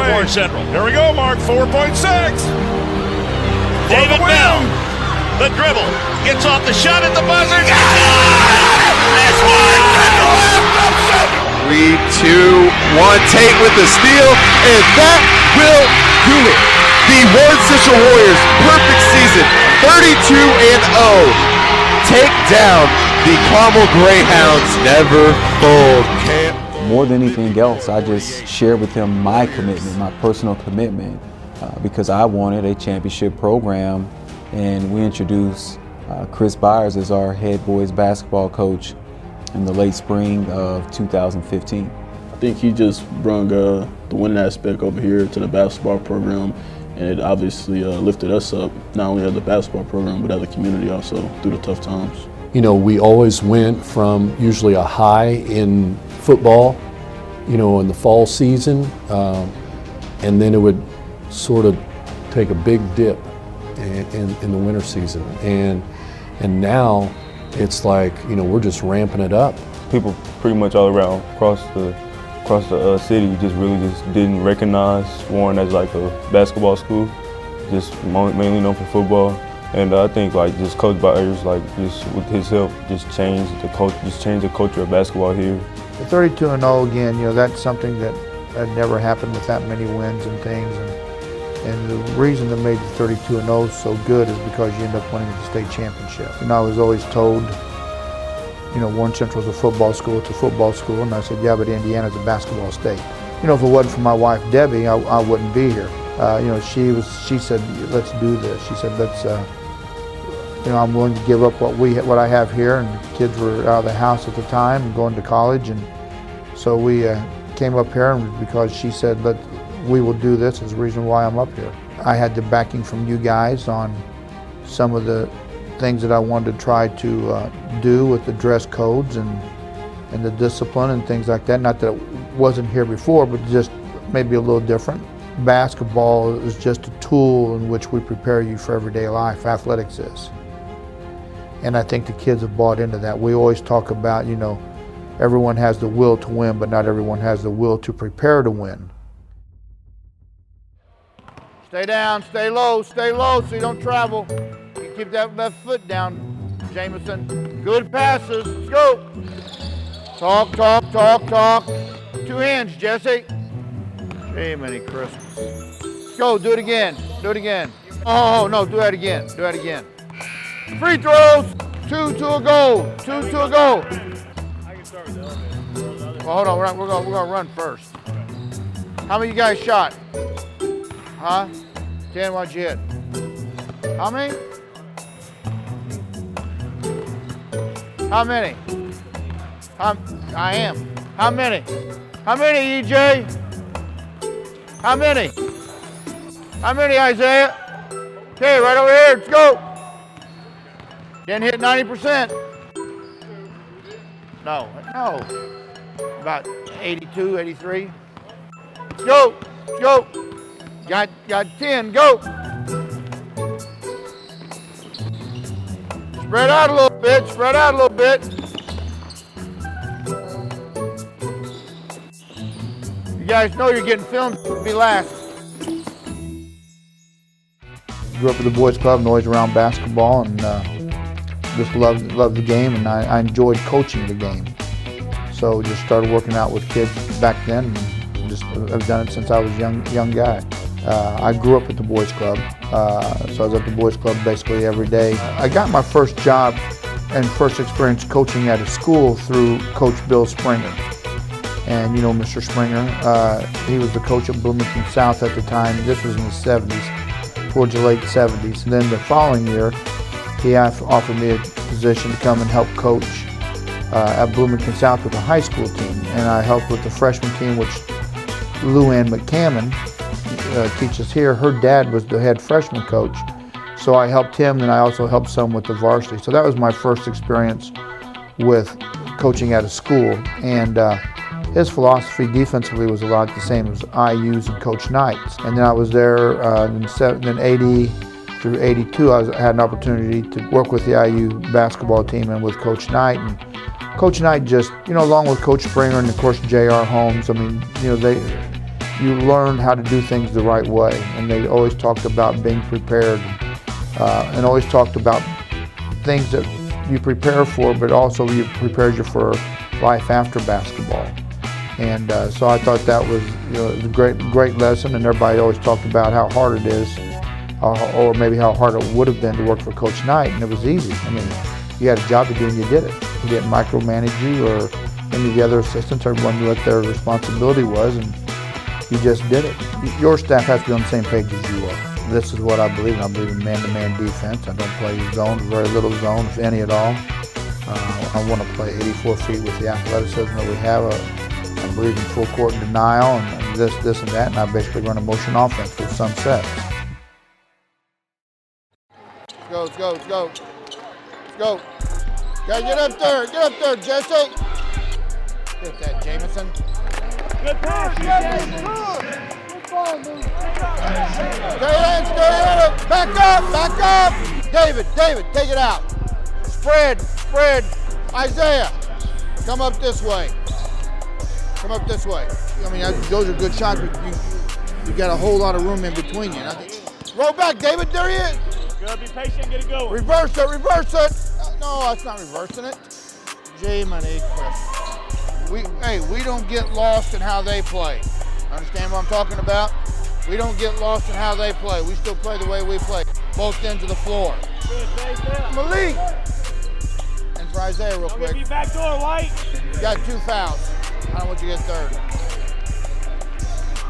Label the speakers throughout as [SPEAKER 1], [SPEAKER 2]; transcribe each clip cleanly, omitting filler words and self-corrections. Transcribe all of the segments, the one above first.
[SPEAKER 1] here, Warren Central. Here we go, Mark, 4.6. David Bell, the dribble, gets off the shot at the buzzer. That's one.
[SPEAKER 2] 3, 2, 1, Tate with the steal, and that will do it. The Warren Central Warriors, perfect season, 32-0. Take down the Carmel Greyhounds, never fold.
[SPEAKER 3] More than anything else, I just shared with him my commitment, my personal commitment, because I wanted a championship program, and we introduced Criss Beyers as our head boys basketball coach in the late spring of 2015.
[SPEAKER 4] I think he just brought the winning aspect over here to the basketball program, and it obviously lifted us up, not only as a basketball program, but as a community also through the tough times.
[SPEAKER 5] You know, we always went from usually a high in football, you know, in the fall season, and then it would sort of take a big dip in the winter season. And now it's like, you know, we're just ramping it up.
[SPEAKER 6] People pretty much all around across the city just didn't recognize Warren as like a basketball school, just mainly known for football. And I think like just Coach Beyers, like just with his help, just changed the culture of basketball here.
[SPEAKER 7] The 32-0 again, you know, that's something that had never happened with that many wins and things. And the reason that made the 32-0 so good is because you end up winning the state championship. And I was always told, you know, Warren Central's a football school, it's a football school. And I said, yeah, but Indiana's a basketball state. You know, if it wasn't for my wife, Debbie, I wouldn't be here. You know, she said, let's do this. She said, let's, you know, I'm willing to give up what I have here. And the kids were out of the house at the time and going to college. And so we came up here, and because she said, we will do this, is the reason why I'm up here. I had the backing from you guys on some of the things that I wanted to try to do with the dress codes and the discipline and things like that. Not that it wasn't here before, but just maybe a little different. Basketball is just a tool in which we prepare you for everyday life. Athletics is. And I think the kids have bought into that. We always talk about, you know, everyone has the will to win, but not everyone has the will to prepare to win. Stay down, stay low so you don't travel. You keep that left foot down, Jamison. Good passes, let's go. Talk. 2 hands, Jesse. Amen, Christmas. Let's go, do it again. Oh, no, do that again. Free throws, 2 to a goal. I can start with the elevator. Well, hold on, we're gonna run first. How many of you guys shot? Huh? 10, what'd you hit? How many? How many? I am. How many? How many, EJ? How many? How many, Isaiah? Okay, right over here, let's go. Didn't hit 90%. No. About 82, 83. Let's go. Got 10, go. Spread out a little bit. You guys know you're getting filmed, be last. Grew up at the boys club and always around basketball, and just loved the game, and I enjoyed coaching the game. So just started working out with kids back then, and just I've done it since I was a young guy. I grew up at the boys club, so I was at the boys club basically every day. I got my first job and first experience coaching at a school through Coach Bill Springer. And you know Mr. Springer, he was the coach at Bloomington South at the time. This was in the 70s, towards the late 70s. And then the following year, he offered me a position to come and help coach at Bloomington South with the high school team. And I helped with the freshman team, which Lou Ann McCammon teaches here. Her dad was the head freshman coach. So I helped him, and I also helped some with the varsity. So that was my first experience with coaching at a school. And his philosophy defensively was a lot the same as IU's and Coach Knight's. And then I was there in 80 through 82. I had an opportunity to work with the IU basketball team and with Coach Knight. And Coach Knight just, you know, along with Coach Springer and of course J.R. Holmes, I mean, you know, you learn how to do things the right way. And they always talked about being prepared, and always talked about things that you prepare for, but also you prepares you for life after basketball. And so I thought that was, a great lesson. And everybody always talked about how hard it is, or maybe how hard it would have been to work for Coach Knight, and it was easy. I mean, you had a job to do and you did it. He didn't micromanage you or any of the other assistants. Everyone knew what their responsibility was, and you just did it. Your staff has to be on the same page as you are. This is what I believe in. I believe in man-to-man defense. I don't play zone, very little zone, if any at all. I want to play 84 feet with the athleticism that we have. I believe in full court denial and this and that, and I basically run a motion offense with some sets. Let's go. Let's go. Gotta get up there, Jesse. Get that, Jamison.
[SPEAKER 1] Good pass,
[SPEAKER 7] Stay in. Back up. David, take it out. Spread. Isaiah, come up this way. I mean, those are good shots, but you got a whole lot of room in between you. Roll back, David, there he is.
[SPEAKER 1] Good, be patient, get it going.
[SPEAKER 7] Reverse it. No, that's not reversing it. Jiminy Criss. We don't get lost in how they play. Understand what I'm talking about? We don't get lost in how they play. We still play the way we play. Both ends of the floor.
[SPEAKER 1] Good,
[SPEAKER 7] Malik. And for Isaiah real quick.
[SPEAKER 1] Be back door, White.
[SPEAKER 7] You got 2 fouls. I don't want you to get third.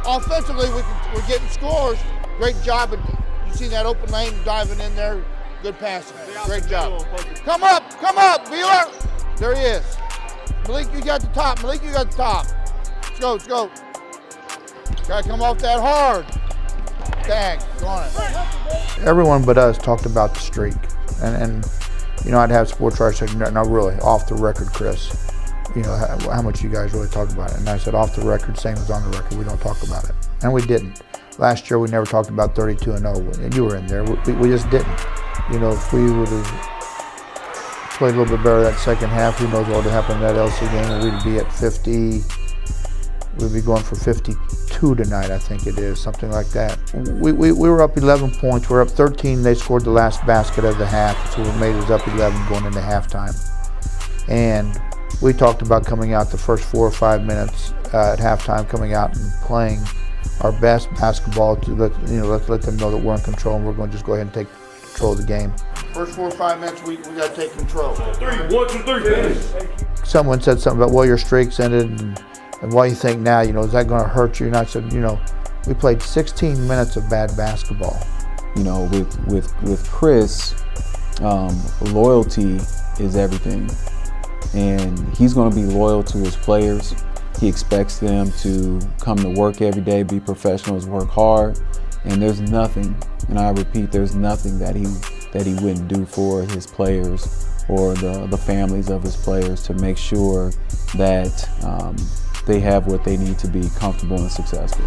[SPEAKER 7] Offensively, we're getting scores. Great job. You see that open lane diving in there. Good passing. Great job. Come up, Wheeler. There he is. Malik, you got the top. Let's go. Gotta come off that hard. Dang, go on it. Everyone but us talked about the streak. And I'd have sports writers say, no, really, off the record, Criss. How much you guys really talk about it? And I said, off the record, same as on the record, we don't talk about it. And we didn't. Last year, we never talked about 32-0, and you were in there. We just didn't. If we would have played a little bit better that second half, who knows what would have happened in that LC game, we'd be at 50. We'd be going for 52 tonight, I think it is, something like that. We were up 11 points. We're up 13. They scored the last basket of the half, so we made us up 11 going into halftime. And we talked about coming out the first 4 or 5 minutes at halftime, coming out and playing our best basketball to let them know that we're in control, and we're going to just go ahead and take control of the game. First 4 or 5 minutes, we got to take control.
[SPEAKER 1] 1, 2, 3.
[SPEAKER 7] Someone said something about, well, your streak's ended, and what do you think now? Is that going to hurt you? And I said, we played 16 minutes of bad basketball.
[SPEAKER 3] With Criss, loyalty is everything. And he's going to be loyal to his players. He expects them to come to work every day, be professionals, work hard. And there's nothing, and I repeat, there's nothing that he wouldn't do for his players or the families of his players to make sure that they have what they need to be comfortable and successful.